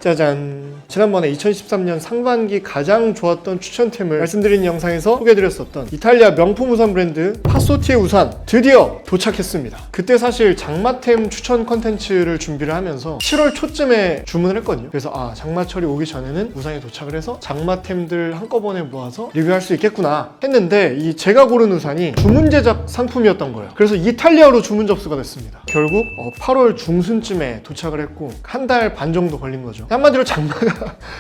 짜잔! 지난번에 2013년 상반기 가장 좋았던 추천템을 말씀드린 영상에서 소개해드렸었던 이탈리아 명품 우산 브랜드 파소티의 우산 드디어 도착했습니다. 그때 사실 장마템 추천 컨텐츠를 준비를 하면서 7월 초쯤에 주문을 했거든요. 그래서 장마철이 오기 전에는 우산이 도착을 해서 장마템들 한꺼번에 모아서 리뷰할 수 있겠구나 했는데 이 제가 고른 우산이 주문 제작 상품이었던 거예요. 그래서 이탈리아로 주문 접수가 됐습니다. 결국 8월 중순쯤에 도착을 했고 한 달 반 정도 걸린 거죠. 한마디로 장마가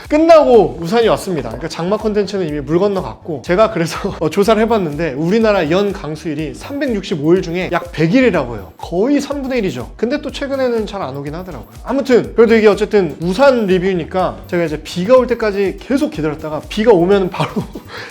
끝나고 우산이 왔습니다. 그러니까 장마 컨텐츠는 이미 물 건너갔고 제가 그래서 조사를 해봤는데 우리나라 연 강수일이 365일 중에 약 100일이라고 해요. 거의 3분의 1이죠. 근데 또 최근에는 잘 안 오긴 하더라고요. 아무튼 그래도 이게 어쨌든 우산 리뷰니까 제가 이제 비가 올 때까지 계속 기다렸다가 비가 오면 바로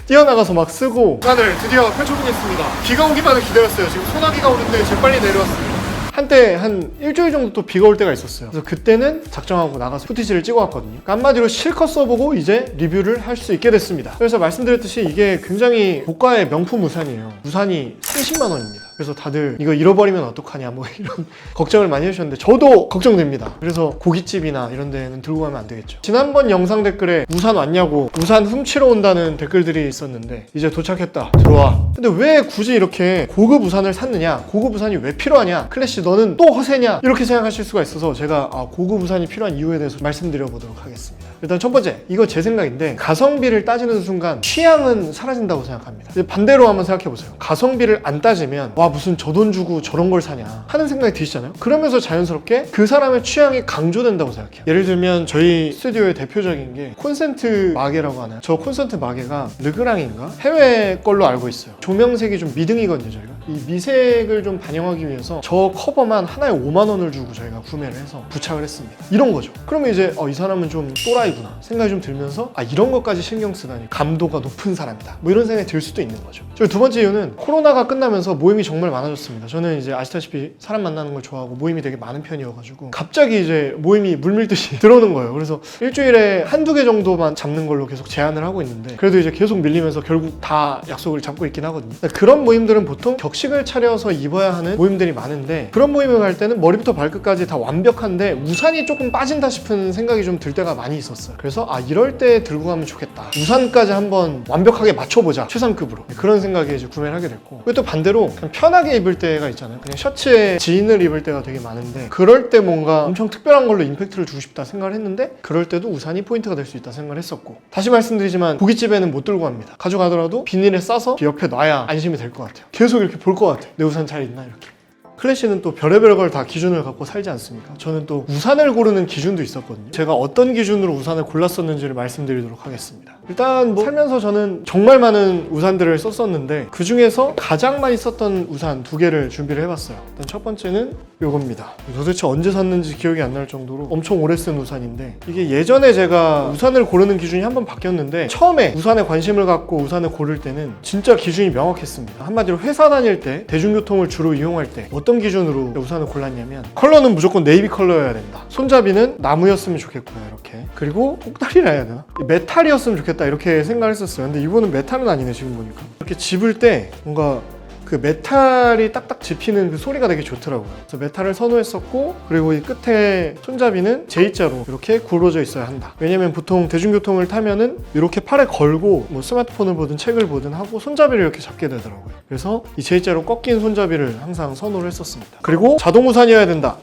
뛰어나가서 막 쓰고 우산을 드디어 펼쳐보겠습니다. 비가 오기만을 기다렸어요. 지금 소나기가 오는데 재빨리 내려왔습니다. 한때 한 일주일 정도 또 비가 올 때가 있었어요. 그래서 그때는 작정하고 나가서 후티지를 찍어왔거든요. 그러니까 한마디로 실컷 써보고 이제 리뷰를 할 수 있게 됐습니다. 그래서 말씀드렸듯이 이게 굉장히 고가의 명품 우산이에요. 우산이 30만 원입니다. 그래서 다들 이거 잃어버리면 어떡하냐 뭐 이런 걱정을 많이 해주셨는데 저도 걱정됩니다. 그래서 고깃집이나 이런 데는 들고 가면 안 되겠죠. 지난번 영상 댓글에 우산 왔냐고 우산 훔치러 온다는 댓글들이 있었는데 이제 도착했다 들어와. 근데 왜 굳이 이렇게 고급 우산을 샀느냐, 고급 우산이 왜 필요하냐, 클래시 너는 또 허세냐 이렇게 생각하실 수가 있어서 제가 고급 우산이 필요한 이유에 대해서 말씀드려 보도록 하겠습니다. 일단 첫 번째, 이거 제 생각인데 가성비를 따지는 순간 취향은 사라진다고 생각합니다. 이제 반대로 한번 생각해 보세요. 가성비를 안 따지면 와 무슨 저 돈 주고 저런 걸 사냐 하는 생각이 드시잖아요. 그러면서 자연스럽게 그 사람의 취향이 강조된다고 생각해요. 예를 들면 저희 스튜디오의 대표적인 게 콘센트 마개라고 하나요? 저 콘센트 마개가 르그랑인가? 해외 걸로 알고 있어요. 조명색이 좀 미등이거든요. 저희가 이 미색을 좀 반영하기 위해서 저 커버만 하나에 5만 원을 주고 저희가 구매를 해서 부착을 했습니다. 이런 거죠. 그러면 이제 이 사람은 좀 또라이구나 생각이 좀 들면서 이런 것까지 신경 쓰다니 감도가 높은 사람이다 뭐 이런 생각이 들 수도 있는 거죠. 저희 두 번째 이유는 코로나가 끝나면서 모임이 정말 많아졌습니다. 저는 이제 아시다시피 사람 만나는 걸 좋아하고 모임이 되게 많은 편이어가지고 갑자기 이제 모임이 물밀듯이 들어오는 거예요. 그래서 일주일에 한두 개 정도만 잡는 걸로 계속 제한을 하고 있는데 그래도 이제 계속 밀리면서 결국 다 약속을 잡고 있긴 하거든요. 그런 모임들은 보통 격식을 차려서 입어야 하는 모임들이 많은데 그런 모임을 갈 때는 머리부터 발끝까지 다 완벽한데 우산이 조금 빠진다 싶은 생각이 좀 들 때가 많이 있었어요. 그래서 이럴 때 들고 가면 좋겠다. 우산까지 한번 완벽하게 맞춰보자. 최상급으로. 그런 생각에 이제 구매를 하게 됐고 그리고 또 반대로 그냥 편하게 입을 때가 있잖아요. 그냥 셔츠에 진을 입을 때가 되게 많은데 그럴 때 뭔가 엄청 특별한 걸로 임팩트를 주고 싶다 생각을 했는데 그럴 때도 우산이 포인트가 될 수 있다 생각을 했었고 다시 말씀드리지만 고깃집에는 못 들고 갑니다. 가져가더라도 비닐에 싸서 옆에 놔야 안심이 될 것 같아요. 계속 이렇게 볼 것 같아요. 내 우산 잘 있나 이렇게. 클래시는 또 별의별 걸 다 기준을 갖고 살지 않습니까? 저는 또 우산을 고르는 기준도 있었거든요. 제가 어떤 기준으로 우산을 골랐었는지를 말씀드리도록 하겠습니다. 일단 살면서 저는 정말 많은 우산들을 썼었는데 그 중에서 가장 많이 썼던 우산 2개를 준비를 해봤어요. 일단 첫 번째는 요겁니다. 도대체 언제 샀는지 기억이 안 날 정도로 엄청 오래 쓴 우산인데 이게 예전에 제가 우산을 고르는 기준이 한번 바뀌었는데 처음에 우산에 관심을 갖고 우산을 고를 때는 진짜 기준이 명확했습니다. 한마디로 회사 다닐 때 대중교통을 주로 이용할 때 어떤 기준으로 우산을 골랐냐면 컬러는 무조건 네이비 컬러여야 된다. 손잡이는 나무였으면 좋겠고요. 이렇게. 그리고 꼭다리라 해야 되나? 메탈이었으면 좋겠다. 이렇게 생각을 했었어요. 근데 이거는 메탈은 아니네 지금 보니까. 이렇게 집을 때 뭔가 그 메탈이 딱딱 집히는 그 소리가 되게 좋더라고요. 그래서 메탈을 선호했었고 그리고 이 끝에 손잡이는 J자로 이렇게 굴러져 있어야 한다. 왜냐면 보통 대중교통을 타면은 이렇게 팔에 걸고 뭐 스마트폰을 보든 책을 보든 하고 손잡이를 이렇게 잡게 되더라고요. 그래서 이 J자로 꺾인 손잡이를 항상 선호를 했었습니다. 그리고 자동 우산이어야 된다.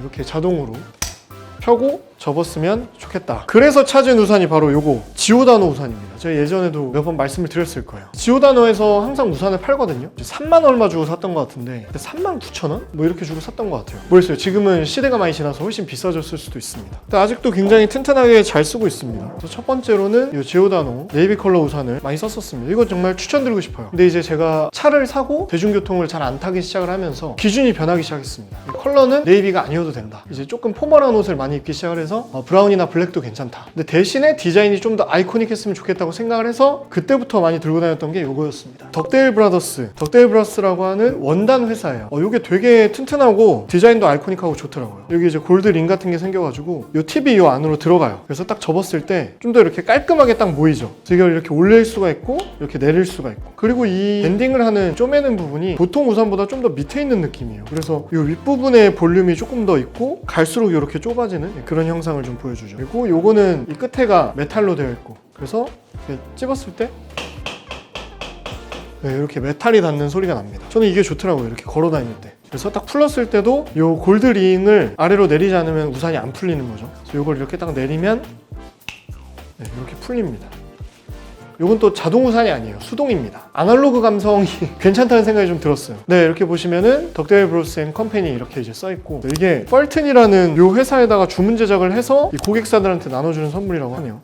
이렇게 자동으로 펴고 접었으면 좋겠다. 그래서 찾은 우산이 바로 요거 지오다노 우산입니다. 제가 예전에도 몇 번 말씀을 드렸을 거예요. 지오다노에서 항상 우산을 팔거든요. 3만 얼마 주고 샀던 것 같은데 39,000원? 뭐 이렇게 주고 샀던 것 같아요. 모르겠어요. 지금은 시대가 많이 지나서 훨씬 비싸졌을 수도 있습니다. 근데 아직도 굉장히 튼튼하게 잘 쓰고 있습니다. 그래서 첫 번째로는 이 지오다노 네이비 컬러 우산을 많이 썼었습니다. 이거 정말 추천드리고 싶어요. 근데 이제 제가 차를 사고 대중교통을 잘 안 타기 시작을 하면서 기준이 변하기 시작했습니다. 이 컬러는 네이비가 아니어도 된다. 이제 조금 포멀한 옷을 많이 입기 시작을 해서 브라운이나 블랙도 괜찮다. 근데 대신에 디자인이 좀 더 아이코닉했으면 좋겠다고 생각을 해서 그때부터 많이 들고 다녔던 게 이거였습니다. 덕데일 브라더스라고 하는 원단 회사예요. 이게 되게 튼튼하고 디자인도 아이코닉하고 좋더라고요. 여기 이제 골드 링 같은 게 생겨가지고 이 팁이 이 안으로 들어가요. 그래서 딱 접었을 때 좀 더 이렇게 깔끔하게 딱 보이죠. 이걸 이렇게 올릴 수가 있고 이렇게 내릴 수가 있고 그리고 이 밴딩을 하는 쪼매는 부분이 보통 우산보다 좀 더 밑에 있는 느낌이에요. 그래서 이 윗부분에 볼륨이 조금 더 있고 갈수록 이렇게 좁아지는 그런 형상을 좀 보여주죠. 그리고 요거는 이 끝에가 메탈로 되어 있고, 그래서 이렇게 찝었을 때 네, 이렇게 메탈이 닿는 소리가 납니다. 저는 이게 좋더라고요, 이렇게 걸어 다닐 때. 그래서 딱 풀렀을 때도 요 골드 링을 아래로 내리지 않으면 우산이 안 풀리는 거죠. 그래서 요걸 이렇게 딱 내리면 네, 이렇게 풀립니다. 요건 또 자동 우산이 아니에요, 수동입니다. 아날로그 감성이 괜찮다는 생각이 좀 들었어요. 네, 이렇게 보시면은 덕데일 브로스 앤 컴퍼니 이렇게 이제 써있고, 이게 펄튼이라는 요 회사에다가 주문 제작을 해서 이 고객사들한테 나눠주는 선물이라고 하네요.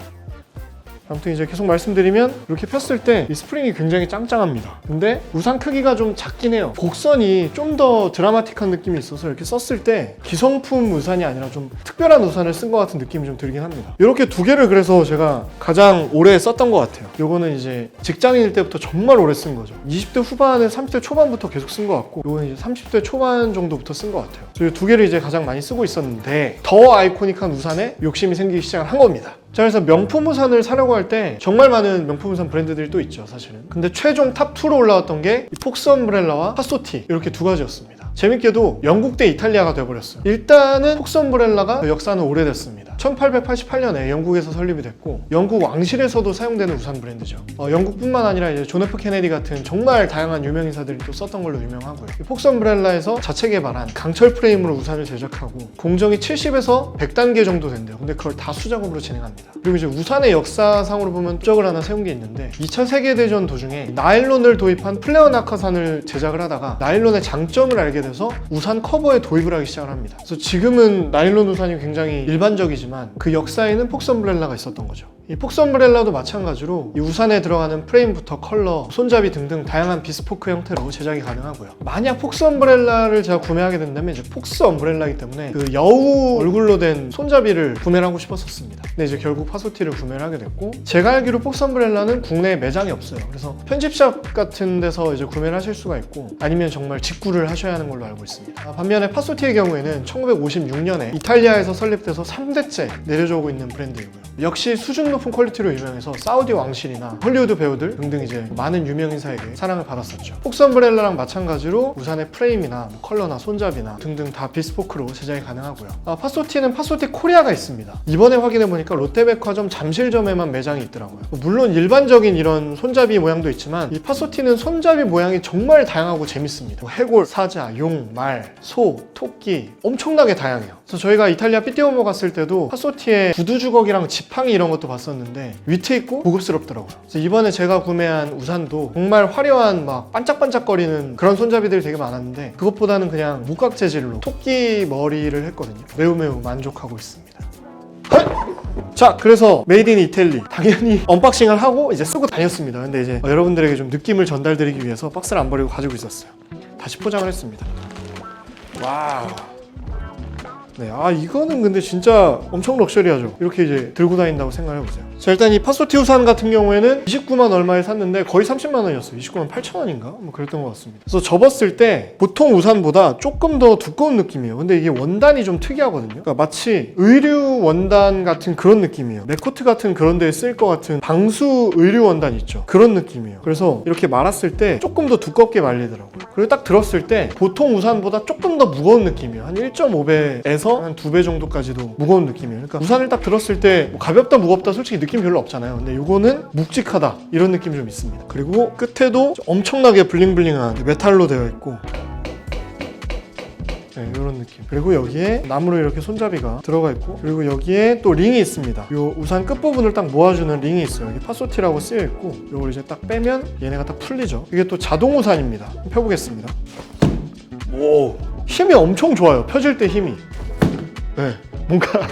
아무튼 이제 계속 말씀드리면 이렇게 폈을 때 이 스프링이 굉장히 짱짱합니다. 근데 우산 크기가 좀 작긴 해요. 곡선이 좀 더 드라마틱한 느낌이 있어서 이렇게 썼을 때 기성품 우산이 아니라 좀 특별한 우산을 쓴 것 같은 느낌이 좀 들긴 합니다. 이렇게 두 개를 그래서 제가 가장 오래 썼던 것 같아요. 요거는 이제 직장인일 때부터 정말 오래 쓴 거죠. 20대 후반에 30대 초반부터 계속 쓴 것 같고, 요거는 이제 30대 초반 정도부터 쓴 것 같아요. 그래서 이 두 개를 이제 가장 많이 쓰고 있었는데 더 아이코닉한 우산에 욕심이 생기기 시작을 한 겁니다. 자, 그래서 명품 우산을 사려고 할 때 정말 많은 명품 우산 브랜드들이 또 있죠, 사실은. 근데 최종 탑2로 올라왔던 게 이 폭스 엄브렐라와 파소티, 이렇게 두 가지였습니다. 재밌게도 영국 대 이탈리아가 돼버렸어요. 일단은 폭스 엄브렐라가 역사는 오래됐습니다. 1888년에 영국에서 설립이 됐고, 영국 왕실에서도 사용되는 우산 브랜드죠. 영국뿐만 아니라 이제 존 F 케네디 같은 정말 다양한 유명인사들이 또 썼던 걸로 유명하고요. 이 폭스 엄브렐라에서 자체 개발한 강철 프레임으로 우산을 제작하고, 공정이 70에서 100단계 정도 된대요. 근데 그걸 다 수작업으로 진행합니다. 그리고 이제 우산의 역사상으로 보면 적을 하나 세운 게 있는데, 2차 세계대전 도중에 나일론을 도입한 플레어 낙하산을 제작을 하다가 나일론의 장점을 알게 돼서 우산 커버에 도입을 하기 시작을 합니다. 그래서 지금은 나일론 우산이 굉장히 일반적이지만 그 역사에는 폭스 엄브렐라가 있었던 거죠. 이 폭스 엄브렐라도 마찬가지로 이 우산에 들어가는 프레임부터 컬러, 손잡이 등등 다양한 비스포크 형태로 제작이 가능하고요. 만약 폭스 엄브렐라를 제가 구매하게 된다면 이제 폭스 엄브렐라이기 때문에 그 여우 얼굴로 된 손잡이를 구매를 하고 싶었었습니다. 근데 이제 결국 파소티를 구매를 하게 됐고, 제가 알기로 폭스 엄브렐라는 국내에 매장이 없어요. 그래서 편집샵 같은 데서 이제 구매를 하실 수가 있고, 아니면 정말 직구를 하셔야 하는 걸로 알고 있습니다. 반면에 파소티의 경우에는 1956년에 이탈리아에서 설립돼서 3대째 내려져 오고 있는 브랜드이고요. 역시 수준 높은 퀄리티로 유명해서 사우디 왕실이나 헐리우드 배우들 등등 이제 많은 유명인사에게 사랑을 받았었죠. 폭스 엄브렐라랑 마찬가지로 우산의 프레임이나 컬러나 손잡이나 등등 다 비스포크로 제작이 가능하고요. 파소티는 파소티 코리아가 있습니다. 이번에 확인해보니까 롯데백화점 잠실점에만 매장이 있더라고요. 물론 일반적인 이런 손잡이 모양도 있지만 이 파소티는 손잡이 모양이 정말 다양하고 재밌습니다. 해골, 사자, 용, 말, 소, 토끼 엄청나게 다양해요. 그래서 저희가 이탈리아 삐띠오모 갔을 때도 파소티의 구두 주걱이랑 지팡이 이런 것도 봤었는데 위트 있고 고급스럽더라고요. 그래서 이번에 제가 구매한 우산도 정말 화려한 막 반짝반짝거리는 그런 손잡이들이 되게 많았는데, 그것보다는 그냥 목각 재질로 토끼 머리를 했거든요. 매우 만족하고 있습니다. 자, 그래서 메이드 인 이탈리 당연히 언박싱을 하고 이제 쓰고 다녔습니다. 근데 이제 여러분들에게 좀 느낌을 전달드리기 위해서 박스를 안 버리고 가지고 있었어요. 다시 포장을 했습니다. 와우. 네, 이거는 근데 진짜 엄청 럭셔리하죠. 이렇게 이제 들고 다닌다고 생각해보세요. 자, 일단 이 파소티 우산 같은 경우에는 29만 얼마에 샀는데 거의 30만 원이었어요. 29만 8천 원인가? 뭐 그랬던 것 같습니다. 그래서 접었을 때 보통 우산보다 조금 더 두꺼운 느낌이에요. 근데 이게 원단이 좀 특이하거든요. 그러니까 마치 의류 원단 같은 그런 느낌이에요. 맥코트 같은 그런 데에 쓸 것 같은 방수 의류 원단 있죠. 그런 느낌이에요. 그래서 이렇게 말았을 때 조금 더 두껍게 말리더라고요. 그리고 딱 들었을 때 보통 우산보다 조금 더 무거운 느낌이에요. 한 1.5배에서 한 2배 정도까지도 무거운 느낌이에요. 그러니까 우산을 딱 들었을 때 뭐 가볍다 무겁다 솔직히 느낌 별로 없잖아요. 근데 이거는 묵직하다 이런 느낌이 좀 있습니다. 그리고 끝에도 엄청나게 블링블링한 메탈로 되어 있고, 네, 이런 느낌. 그리고 여기에 나무로 이렇게 손잡이가 들어가 있고, 그리고 여기에 또 링이 있습니다. 이 우산 끝부분을 딱 모아주는 링이 있어요. 여기 파소티라고 쓰여 있고, 이걸 이제 딱 빼면 얘네가 딱 풀리죠. 이게 또 자동 우산입니다. 펴보겠습니다. 오, 힘이 엄청 좋아요. 펴질 때 힘이. 네, 뭔가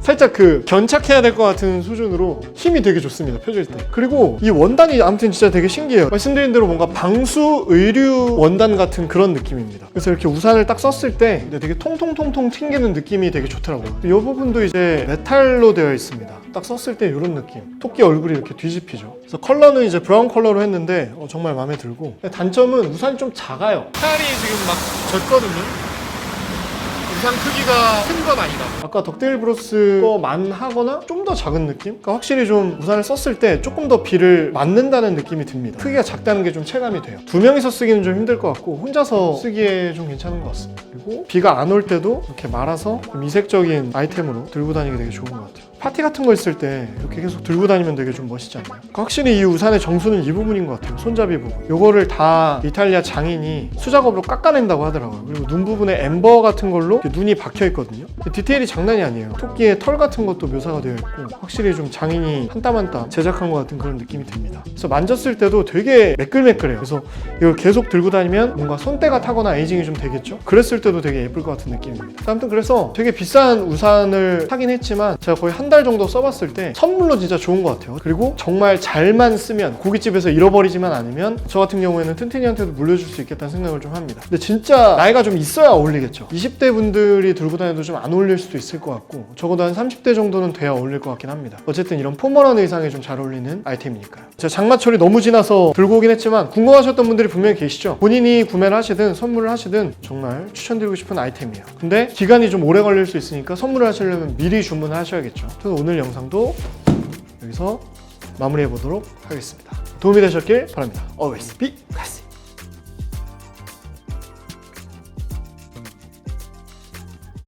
살짝 그 견착해야 될 것 같은 수준으로 힘이 되게 좋습니다. 펴질 때. 그리고 이 원단이 아무튼 진짜 되게 신기해요. 말씀드린 대로 뭔가 방수 의류 원단 같은 그런 느낌입니다. 그래서 이렇게 우산을 딱 썼을 때 되게 통통통통 튕기는 느낌이 되게 좋더라고요. 이 부분도 이제 메탈로 되어 있습니다. 딱 썼을 때 이런 느낌. 토끼 얼굴이 이렇게 뒤집히죠. 그래서 컬러는 이제 브라운 컬러로 했는데 정말 마음에 들고, 단점은 우산이 좀 작아요. 팔이 지금 막 젖거든요. 우산 크기가 큰 건 아니다. 아까 덕데일 브로스 거만 하거나 좀 더 작은 느낌? 그러니까 확실히 좀 우산을 썼을 때 조금 더 비를 맞는다는 느낌이 듭니다. 크기가 작다는 게 좀 체감이 돼요. 두 명이서 쓰기는 좀 힘들 것 같고 혼자서 쓰기에 좀 괜찮은 것 같습니다. 그리고 비가 안 올 때도 이렇게 말아서 좀 이색적인 아이템으로 들고 다니기 되게 좋은 것 같아요. 파티 같은 거 있을 때 이렇게 계속 들고 다니면 되게 좀 멋있지 않나요? 확실히 이 우산의 정수는 이 부분인 것 같아요. 손잡이 부분. 요거를 다 이탈리아 장인이 수작업으로 깎아낸다고 하더라고요. 그리고 눈 부분에 엠버 같은 걸로 이렇게 눈이 박혀 있거든요. 디테일이 장난이 아니에요. 토끼의 털 같은 것도 묘사가 되어 있고 확실히 좀 장인이 한 땀 한 땀 제작한 것 같은 그런 느낌이 듭니다. 그래서 만졌을 때도 되게 매끌매끌해요. 그래서 이걸 계속 들고 다니면 뭔가 손때가 타거나 에이징이 좀 되겠죠? 그랬을 때도 되게 예쁠 것 같은 느낌입니다. 아무튼 그래서 되게 비싼 우산을 사긴 했지만 제가 거의 한 달 정도 써봤을 때 선물로 진짜 좋은 것 같아요. 그리고 정말 잘만 쓰면 고깃집에서 잃어버리지만 않으면 저 같은 경우에는 튼튼이한테도 물려줄 수 있겠다는 생각을 좀 합니다. 근데 진짜 나이가 좀 있어야 어울리겠죠. 20대 분들이 들고 다녀도 좀 안 어울릴 수도 있을 것 같고 적어도 한 30대 정도는 돼야 어울릴 것 같긴 합니다. 어쨌든 이런 포멀한 의상에 좀 잘 어울리는 아이템이니까요. 제가 장마철이 너무 지나서 들고 오긴 했지만 궁금하셨던 분들이 분명히 계시죠. 본인이 구매를 하시든 선물을 하시든 정말 추천드리고 싶은 아이템이에요. 근데 기간이 좀 오래 걸릴 수 있으니까 선물을 하시려면 미리 주문을 하셔야겠죠. 저는 오늘 영상도 여기서 마무리해 보도록 하겠습니다. 도움이 되셨길 바랍니다. Always be classy.